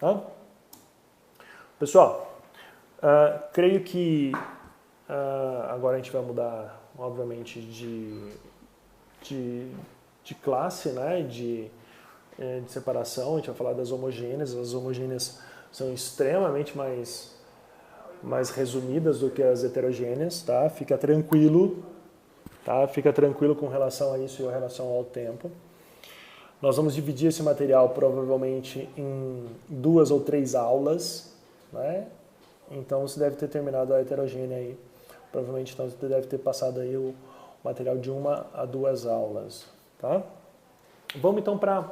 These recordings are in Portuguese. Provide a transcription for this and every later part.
Tá? Pessoal, creio que agora a gente vai mudar, obviamente, de classe, né? de separação. A gente vai falar das homogêneas. As homogêneas são extremamente mais resumidas do que as heterogêneas, tá? Fica tranquilo, tá? Fica tranquilo com relação a isso e com relação ao tempo. Nós vamos dividir esse material provavelmente em 2 ou 3 aulas, né? Então você deve ter terminado a heterogênea aí. Provavelmente então, você deve ter passado aí o material de 1 a 2 aulas, tá? Vamos então para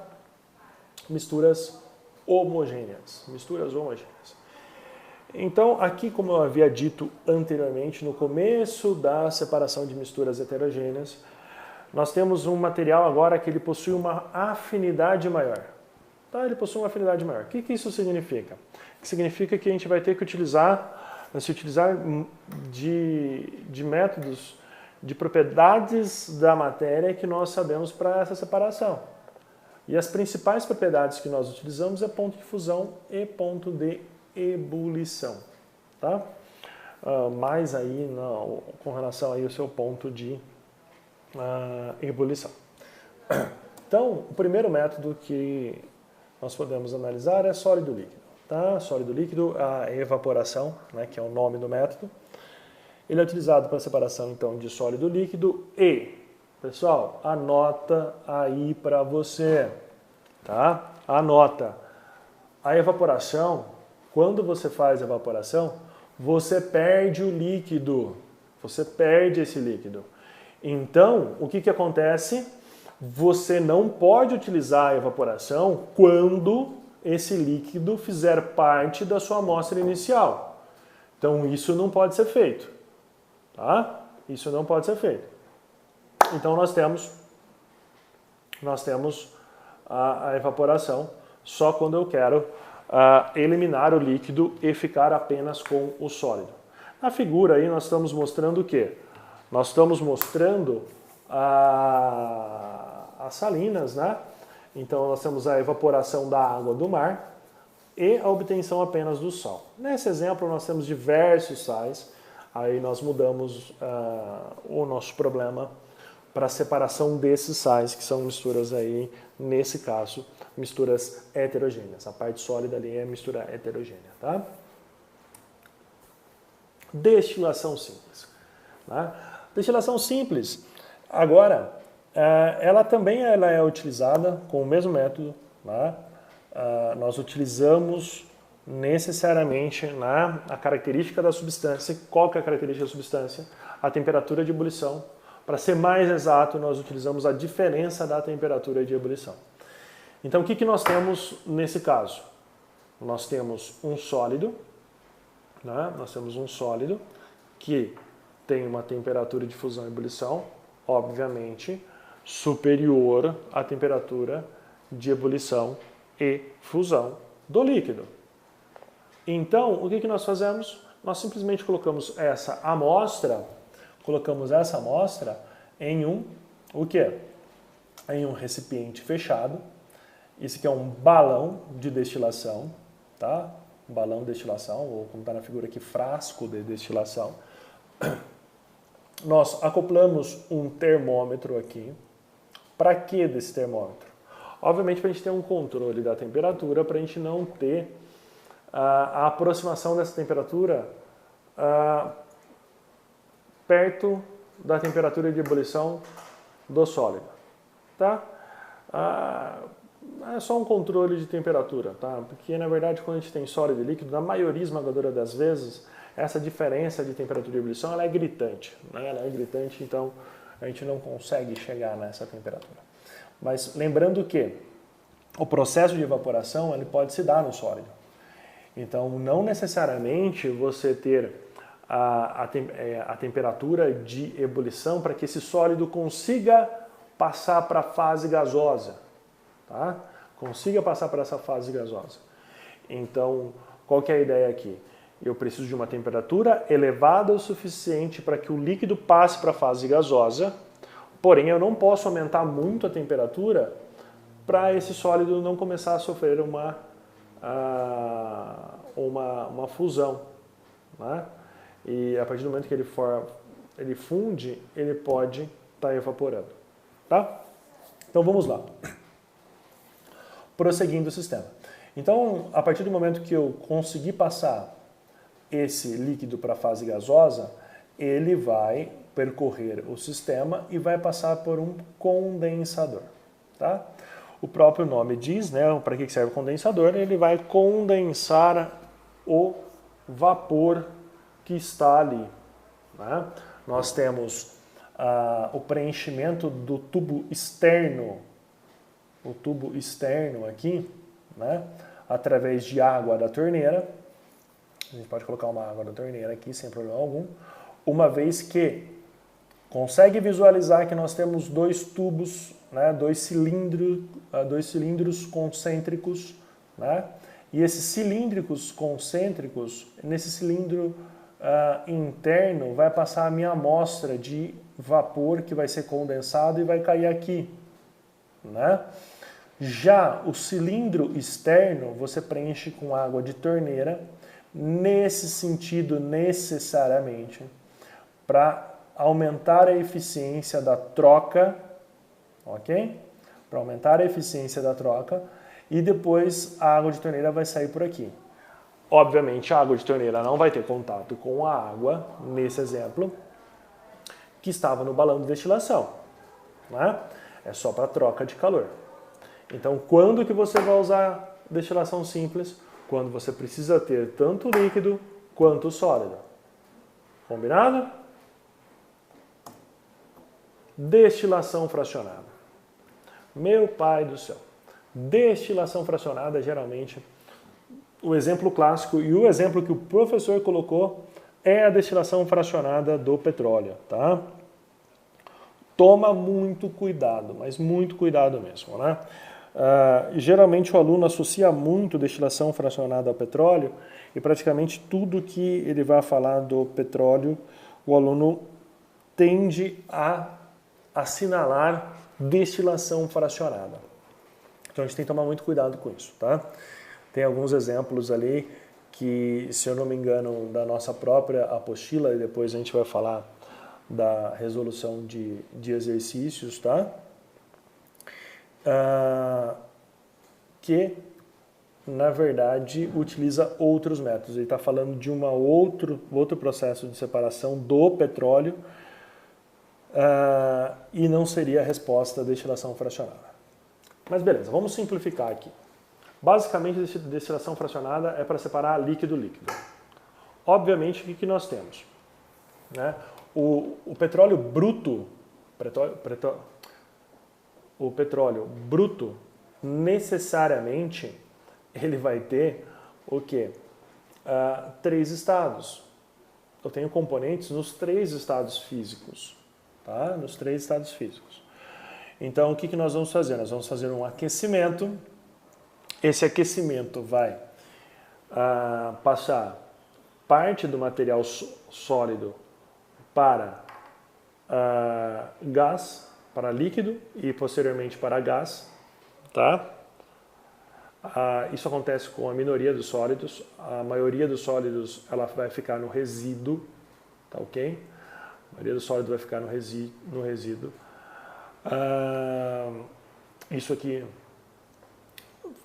misturas homogêneas. Misturas homogêneas. Então, aqui, como eu havia dito anteriormente, no começo da separação de misturas heterogêneas, nós temos um material agora que ele possui uma afinidade maior. Tá? Ele possui uma afinidade maior. O que isso significa? Significa que a gente vai ter que se utilizar de métodos, de propriedades da matéria que nós sabemos para essa separação. E as principais propriedades que nós utilizamos é ponto de fusão e ponto de ebulição, tá? Mais aí com relação aí ao seu ponto de ebulição. Então, o primeiro método que nós podemos analisar é sólido líquido, tá? Sólido líquido, a evaporação, né, que é o nome do método. Ele é utilizado para a separação então de sólido líquido e, pessoal, anota aí para você, tá? Anota. A evaporação, quando você faz a evaporação, você perde o líquido. Você perde esse líquido. Então, o que acontece? Você não pode utilizar a evaporação quando esse líquido fizer parte da sua amostra inicial. Então, isso não pode ser feito. Tá? Isso não pode ser feito. Então, nós temos a evaporação só quando eu quero eliminar o líquido e ficar apenas com o sólido. Na figura aí nós estamos mostrando o quê? Nós estamos mostrando as salinas, né? Então nós temos a evaporação da água do mar e a obtenção apenas do sal. Nesse exemplo nós temos diversos sais, aí nós mudamos o nosso problema para a separação desses sais, que são misturas aí, nesse caso, misturas heterogêneas. A parte sólida ali é mistura heterogênea, tá? Destilação simples. Né? Destilação simples, agora, ela também é utilizada com o mesmo método. Né? Nós utilizamos necessariamente a característica da substância. Qual que é a característica da substância? A temperatura de ebulição. Para ser mais exato, nós utilizamos a diferença da temperatura de ebulição. Então, o que nós temos nesse caso? Nós temos um sólido, né? Nós temos um sólido que tem uma temperatura de fusão e ebulição, obviamente, superior à temperatura de ebulição e fusão do líquido. Então, o que nós fazemos? Nós simplesmente colocamos essa amostra em em um recipiente fechado. Esse aqui é um balão de destilação, tá? Um balão de destilação, ou como está na figura aqui, frasco de destilação. Nós acoplamos um termômetro aqui. Para que desse termômetro? Obviamente para a gente ter um controle da temperatura, para a gente não ter a aproximação dessa temperatura perto da temperatura de ebulição do sólido, tá? É só um controle de temperatura, tá? Porque na verdade quando a gente tem sólido e líquido, na maioria esmagadora das vezes, essa diferença de temperatura de ebulição ela é gritante, né? Ela é gritante, então a gente não consegue chegar nessa temperatura. Mas lembrando que o processo de evaporação ele pode se dar no sólido. Então não necessariamente você ter a temperatura de ebulição para que esse sólido consiga passar para a fase gasosa, tá? Consiga passar para essa fase gasosa. Então, qual que é a ideia aqui? Eu preciso de uma temperatura elevada o suficiente para que o líquido passe para a fase gasosa, porém eu não posso aumentar muito a temperatura para esse sólido não começar a sofrer uma fusão, né? E a partir do momento que ele funde, ele pode estar evaporando, tá? Então vamos lá. Prosseguindo o sistema. Então, a partir do momento que eu conseguir passar esse líquido para a fase gasosa, ele vai percorrer o sistema e vai passar por um condensador, tá? O próprio nome diz, né, para que serve o condensador, ele vai condensar o vapor que está ali, né? Nós temos o preenchimento do tubo externo, aqui, né, através de água da torneira. A gente pode colocar uma água da torneira aqui sem problema algum, uma vez que consegue visualizar que nós temos dois tubos, né, dois cilindros concêntricos, né, e esses cilíndricos concêntricos, nesse cilindro interno vai passar a minha amostra de vapor que vai ser condensado e vai cair aqui, né? Já o cilindro externo você preenche com água de torneira, nesse sentido necessariamente, para aumentar a eficiência da troca, ok? Para aumentar a eficiência da troca, e depois a água de torneira vai sair por aqui. Obviamente a água de torneira não vai ter contato com a água, nesse exemplo, que estava no balão de destilação, né? É só para troca de calor. Então, quando que você vai usar destilação simples? Quando você precisa ter tanto líquido quanto sólido. Combinado? Destilação fracionada. Meu pai do céu. Destilação fracionada, geralmente, o exemplo clássico e o exemplo que o professor colocou é a destilação fracionada do petróleo, tá? Toma muito cuidado, mas muito cuidado mesmo, né? Geralmente o aluno associa muito destilação fracionada ao petróleo e praticamente tudo que ele vai falar do petróleo, o aluno tende a assinalar destilação fracionada. Então a gente tem que tomar muito cuidado com isso, tá? Tem alguns exemplos ali que, se eu não me engano, da nossa própria apostila, e depois a gente vai falar da resolução de exercícios, tá? Que, na verdade, utiliza outros métodos. Ele está falando de outro processo de separação do petróleo e não seria a resposta à destilação fracionada. Mas beleza, vamos simplificar aqui. Basicamente, a destilação fracionada é para separar líquido-líquido. Obviamente, o que nós temos? Né? O petróleo bruto, necessariamente, ele vai ter o quê? 3 estados. Eu tenho componentes nos 3 estados físicos. Tá? Nos 3 estados físicos. Então, o que nós vamos fazer? Nós vamos fazer um aquecimento. Esse aquecimento vai passar parte do material sólido para gás, para líquido e posteriormente para gás, tá? Isso acontece com a minoria dos sólidos. A maioria dos sólidos ela vai ficar no resíduo, tá ok? A maioria do sólido vai ficar no resíduo.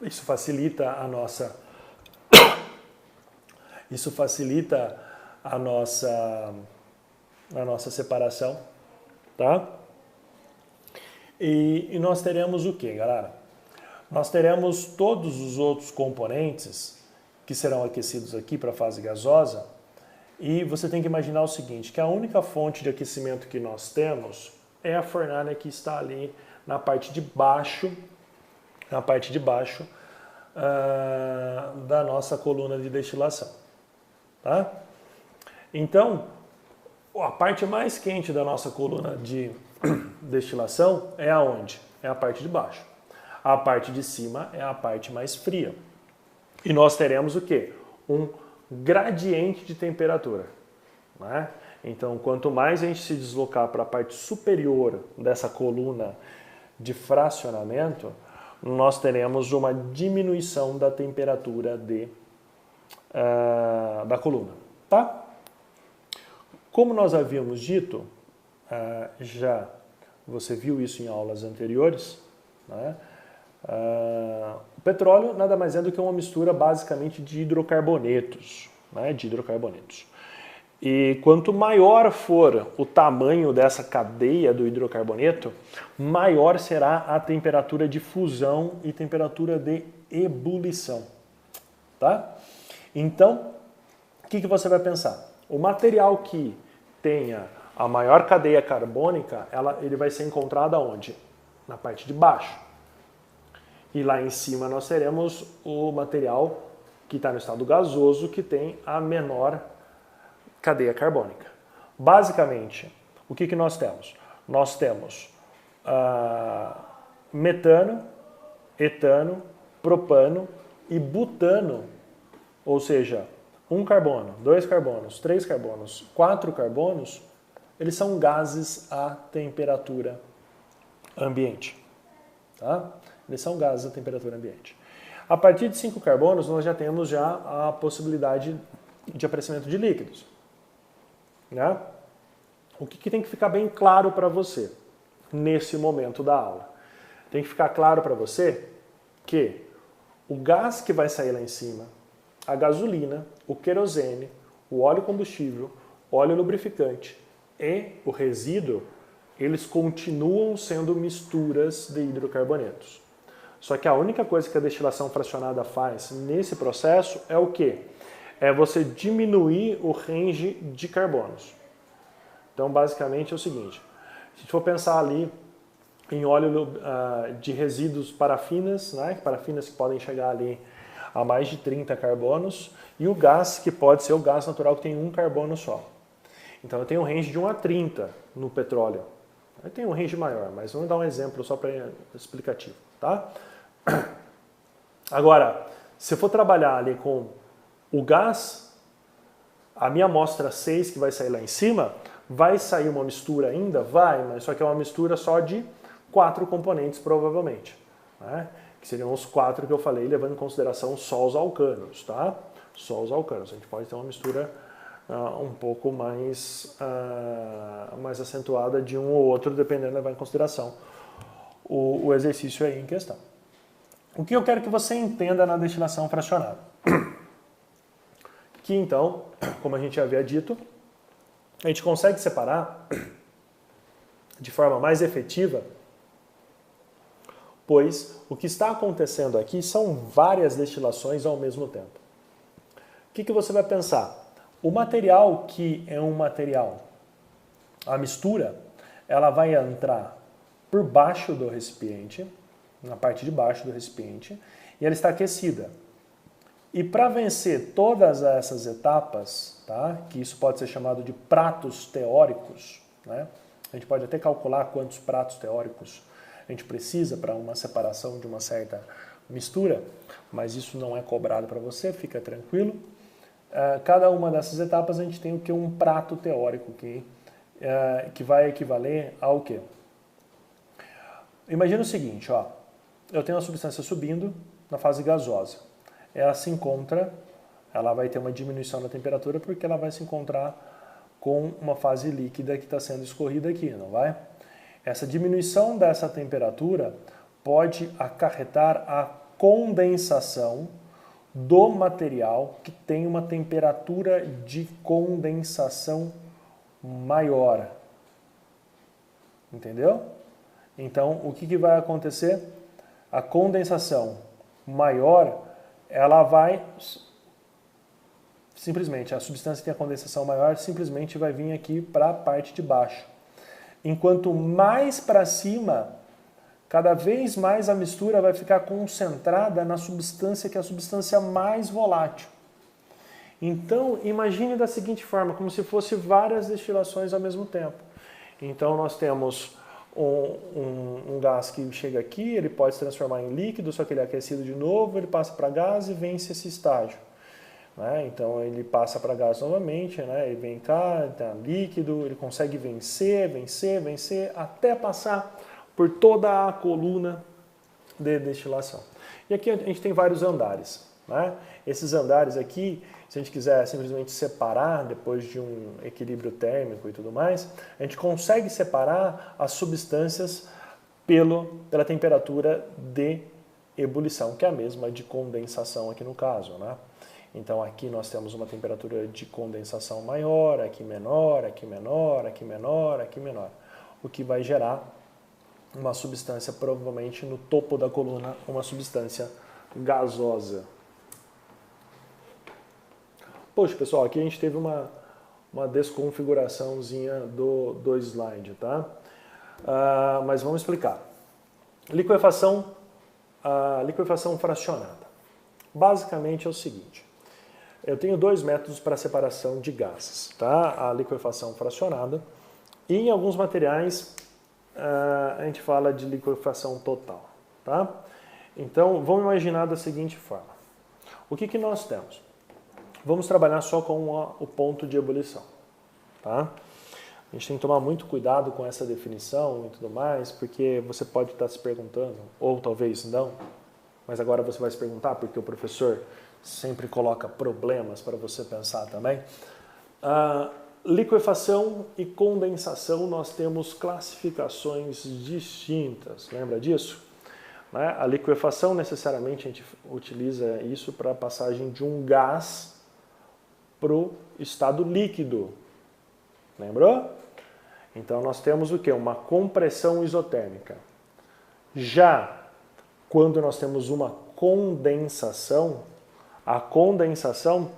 Isso facilita a nossa separação, tá? E nós teremos o que, galera? Nós teremos todos os outros componentes que serão aquecidos aqui para a fase gasosa, e você tem que imaginar o seguinte, que a única fonte de aquecimento que nós temos é a fornalha que está ali na parte de baixo, da nossa coluna de destilação, tá? Então, a parte mais quente da nossa coluna de destilação é aonde? É a parte de baixo. A parte de cima é a parte mais fria. E nós teremos o quê? Um gradiente de temperatura, né? Então, quanto mais a gente se deslocar para a parte superior dessa coluna de fracionamento, nós teremos uma diminuição da temperatura da coluna, tá? Como nós havíamos dito, já você viu isso em aulas anteriores, né? O petróleo nada mais é do que uma mistura basicamente de hidrocarbonetos, né? De hidrocarbonetos. E quanto maior for o tamanho dessa cadeia do hidrocarboneto, maior será a temperatura de fusão e temperatura de ebulição, tá? Então, o que você vai pensar? O material que tenha a maior cadeia carbônica, ele vai ser encontrado aonde? Na parte de baixo. E lá em cima nós teremos o material que está no estado gasoso, que tem a menor cadeia carbônica. Basicamente, o que nós temos? Nós temos metano, etano, propano e butano, ou seja, 1 carbono, 2 carbonos, 3 carbonos, 4 carbonos, eles são gases a temperatura ambiente. Tá? Eles são gases a temperatura ambiente. A partir de 5 carbonos, nós já temos a possibilidade de aparecimento de líquidos. Né? O que tem que ficar bem claro para você nesse momento da aula? Tem que ficar claro para você que o gás que vai sair lá em cima, a gasolina, o querosene, o óleo combustível, óleo lubrificante e o resíduo, eles continuam sendo misturas de hidrocarbonetos. Só que a única coisa que a destilação fracionada faz nesse processo é o quê? É você diminuir o range de carbonos. Então, basicamente é o seguinte, se a gente for pensar ali em óleo de resíduos parafinas, né? Parafinas que podem chegar ali a mais de 30 carbonos, e o gás, que pode ser o gás natural que tem 1 carbono só. Então eu tenho um range de 1 a 30 no petróleo. Eu tenho um range maior, mas vamos dar um exemplo só para explicativo, tá? Agora, se eu for trabalhar ali com o gás, a minha amostra 6 que vai sair lá em cima, vai sair uma mistura ainda? Vai, mas só que é uma mistura só de 4 componentes provavelmente, né? Que seriam os 4 que eu falei, levando em consideração só os alcanos, tá? Só os alcanos. A gente pode ter uma mistura um pouco mais acentuada de um ou outro, dependendo de levar em consideração o exercício aí em questão. O que eu quero que você entenda na destilação fracionada? Que então, como a gente já havia dito, a gente consegue separar de forma mais efetiva, pois o que está acontecendo aqui são várias destilações ao mesmo tempo. O que você vai pensar? O material que é um material, a mistura, ela vai entrar por baixo do recipiente, na parte de baixo do recipiente, e ela está aquecida. E para vencer todas essas etapas, tá, que isso pode ser chamado de pratos teóricos, né, a gente pode até calcular quantos pratos teóricos a gente precisa para uma separação de uma certa mistura, mas isso não é cobrado para você, fica tranquilo. Cada uma dessas etapas a gente tem o que? Um prato teórico que vai equivaler ao quê? Imagina o seguinte, ó, eu tenho uma substância subindo na fase gasosa. Ela se encontra, ela vai ter uma diminuição da temperatura porque ela vai se encontrar com uma fase líquida que está sendo escorrida aqui, não vai? Essa diminuição dessa temperatura pode acarretar a condensação do material que tem uma temperatura de condensação maior. Entendeu? Então, o que vai acontecer? A condensação maior, ela vai simplesmente, a substância que tem a condensação maior simplesmente vai vir aqui para a parte de baixo. Enquanto mais para cima, cada vez mais a mistura vai ficar concentrada na substância que é a substância mais volátil. Então, imagine da seguinte forma, como se fosse várias destilações ao mesmo tempo. Então, nós temos um gás que chega aqui, ele pode se transformar em líquido, só que ele é aquecido de novo, ele passa para gás e vence esse estágio. Né? Então ele passa para gás novamente, né? Ele vem cá, tá líquido, ele consegue vencer, até passar por toda a coluna de destilação. E aqui a gente tem vários andares. né? Esses andares aqui, se a gente quiser simplesmente separar depois de um equilíbrio térmico e tudo mais, a gente consegue separar as substâncias pela temperatura de ebulição, que é a mesma de condensação aqui no caso, né? Então aqui nós temos uma temperatura de condensação maior, aqui menor, aqui menor, aqui menor, aqui menor, o que vai gerar uma substância, provavelmente no topo da coluna, uma substância gasosa. Poxa, pessoal, aqui a gente teve uma desconfiguraçãozinha do slide, tá? Mas vamos explicar. Liquefação fracionada. Basicamente é o seguinte. Eu tenho dois métodos para separação de gases, tá? A liquefação fracionada e em alguns materiais a gente fala de liquefação total, tá? Então, vamos imaginar da seguinte forma. O que nós temos? Vamos trabalhar só com o ponto de ebulição, tá? A gente tem que tomar muito cuidado com essa definição e tudo mais, porque você pode estar se perguntando, ou talvez não, mas agora você vai se perguntar, porque o professor sempre coloca problemas para você pensar também. Liquefação e condensação, nós temos classificações distintas, lembra disso? Né? A liquefação, necessariamente, a gente utiliza isso para a passagem de um gás para o estado líquido, lembrou? Então nós temos o quê? Uma compressão isotérmica. Já quando nós temos uma condensação, a condensação,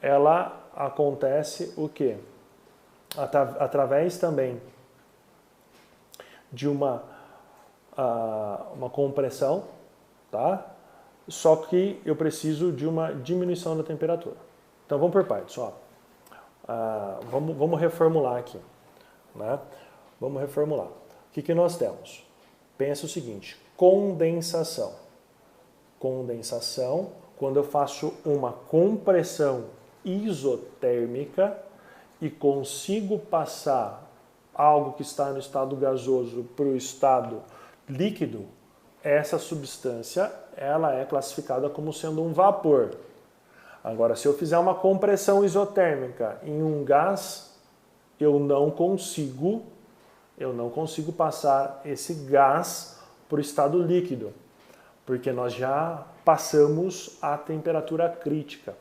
ela acontece o quê? Através também de uma compressão, tá? Só que eu preciso de uma diminuição da temperatura. Então vamos por partes, ó. Vamos reformular aqui, né? Vamos reformular. O que nós temos? Pensa o seguinte, condensação. Condensação, quando eu faço uma compressão isotérmica e consigo passar algo que está no estado gasoso para o estado líquido, essa substância ela é classificada como sendo um vapor. Agora, se eu fizer uma compressão isotérmica em um gás, eu não consigo passar esse gás para o estado líquido, porque nós já passamos a temperatura crítica.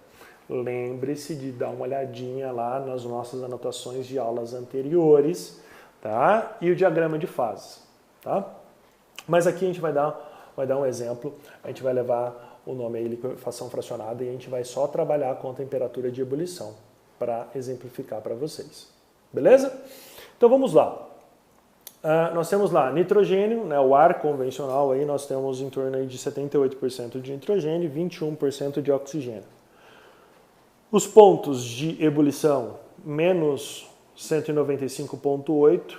Lembre-se de dar uma olhadinha lá nas nossas anotações de aulas anteriores, tá? E o diagrama de fases, tá? Mas aqui a gente vai dar um exemplo, a gente vai levar o nome aí liquefação fracionada e a gente vai só trabalhar com a temperatura de ebulição para exemplificar para vocês. Beleza? Então vamos lá. Nós temos lá nitrogênio, né, o ar convencional, aí nós temos em torno aí de 78% de nitrogênio e 21% de oxigênio. Os pontos de ebulição, menos 195,8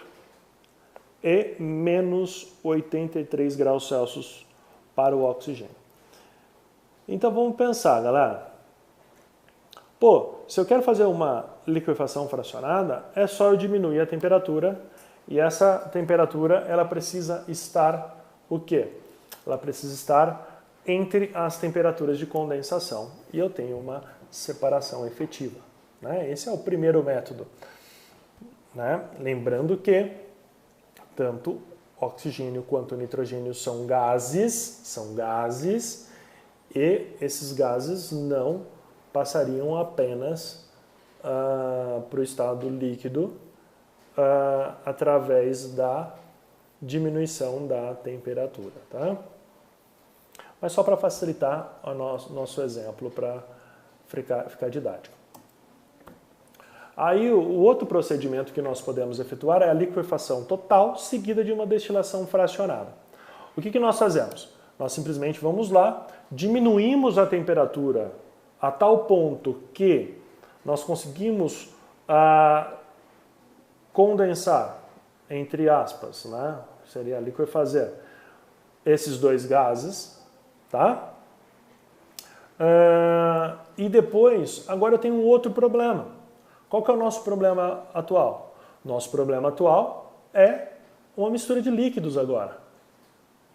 e menos 83 graus Celsius para o oxigênio. Então vamos pensar, galera. Pô, se eu quero fazer uma liquefação fracionada, é só eu diminuir a temperatura e essa temperatura ela precisa estar o quê? Ela precisa estar entre as temperaturas de condensação e eu tenho uma separação efetiva, né? Esse é o primeiro método, né? Lembrando que tanto oxigênio quanto nitrogênio são gases e esses gases não passariam apenas para o estado líquido através da diminuição da temperatura, tá? Mas só para facilitar o nosso exemplo, para ficar didático. Aí o outro procedimento que nós podemos efetuar é a liquefação total seguida de uma destilação fracionada. O que nós fazemos? Nós simplesmente vamos lá, diminuímos a temperatura a tal ponto que nós conseguimos condensar, entre aspas, né? Seria liquefazer esses dois gases, tá? E depois, agora eu tenho um outro problema. Qual que é o nosso problema atual? Nosso problema atual é uma mistura de líquidos agora.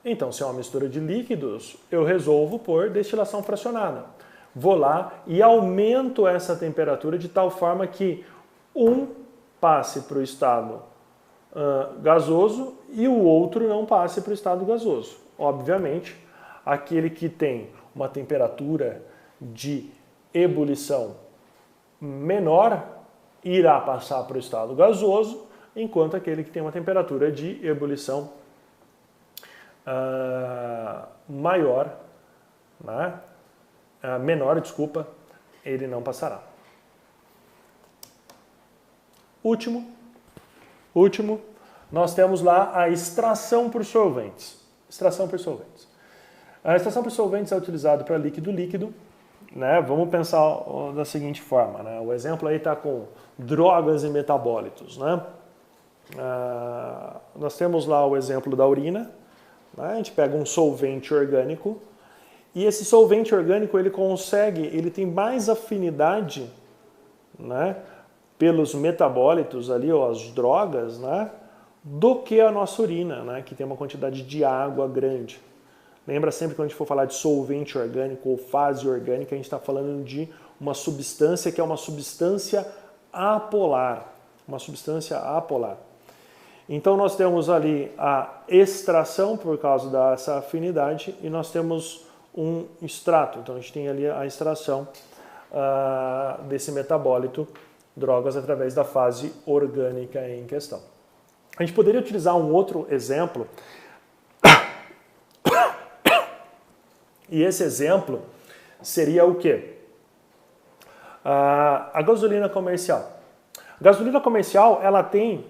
Então, se é uma mistura de líquidos, eu resolvo por destilação fracionada. Vou lá e aumento essa temperatura de tal forma que um passe para o estado gasoso e o outro não passe para o estado gasoso. Obviamente, aquele que tem uma temperatura de ebulição menor irá passar para o estado gasoso, enquanto aquele que tem uma temperatura de ebulição maior, né? Menor, desculpa, ele não passará. Último, nós temos lá a extração por solventes. Extração por solventes. A extração por solventes é utilizada para líquido-líquido, né? Vamos pensar da seguinte forma, né? O exemplo aí está com drogas e metabólitos, né? Nós temos lá o exemplo da urina, né? A gente pega um solvente orgânico e esse solvente orgânico ele tem mais afinidade, né, pelos metabólitos ali, ou as drogas, né, do que a nossa urina, né, que tem uma quantidade de água grande. Lembra sempre que a gente for falar de solvente orgânico ou fase orgânica, a gente está falando de uma substância que é uma substância apolar. Uma substância apolar. Então nós temos ali a extração por causa dessa afinidade e nós temos um extrato. Então a gente tem ali a extração desse metabólito, drogas, através da fase orgânica em questão. A gente poderia utilizar um outro exemplo. E esse exemplo seria o quê? A gasolina comercial. A gasolina comercial, ela tem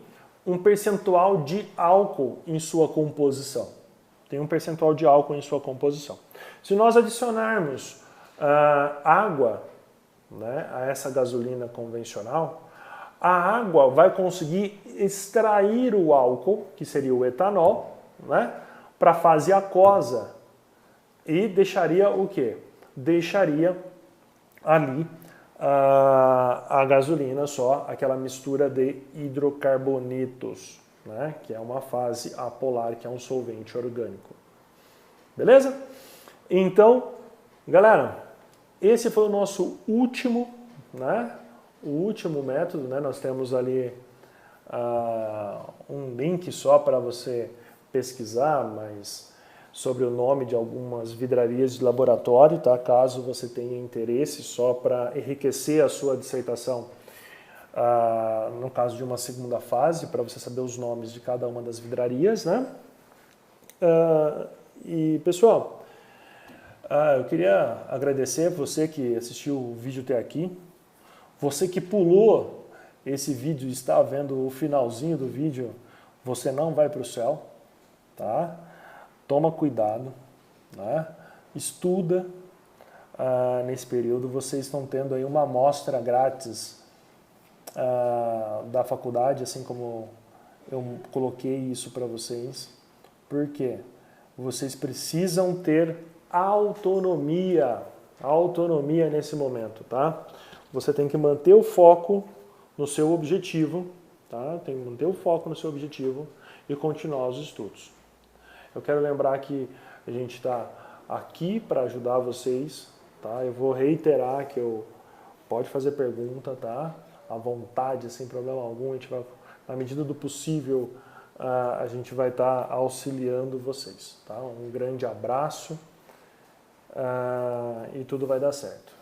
um percentual de álcool em sua composição. Tem um percentual de álcool em sua composição. Se nós adicionarmos água, né, a essa gasolina convencional, a água vai conseguir extrair o álcool, que seria o etanol, né, para a fase aquosa. E deixaria o quê? Deixaria ali a gasolina só, aquela mistura de hidrocarbonetos, né? Que é uma fase apolar, que é um solvente orgânico. Beleza? Então, galera, esse foi o nosso último, né? O último método, né? Nós temos ali um link só para você pesquisar, mas sobre o nome de algumas vidrarias de laboratório, tá? Caso você tenha interesse, só para enriquecer a sua dissertação, no caso de uma segunda fase, para você saber os nomes de cada uma das vidrarias, né? E pessoal, eu queria agradecer você que assistiu o vídeo até aqui, você que pulou esse vídeo e está vendo o finalzinho do vídeo, você não vai para o céu, tá? Toma cuidado, né? Estuda nesse período. Vocês estão tendo aí uma amostra grátis da faculdade, assim como eu coloquei isso para vocês. Por quê? Vocês precisam ter autonomia nesse momento, tá? Você tem que manter o foco no seu objetivo, tá? Tem que manter o foco no seu objetivo e continuar os estudos. Eu quero lembrar que a gente está aqui para ajudar vocês, tá? Eu vou reiterar que pode fazer pergunta, tá? À vontade, sem problema algum. A gente vai, na medida do possível, a gente vai estar auxiliando vocês, tá? Um grande abraço e tudo vai dar certo.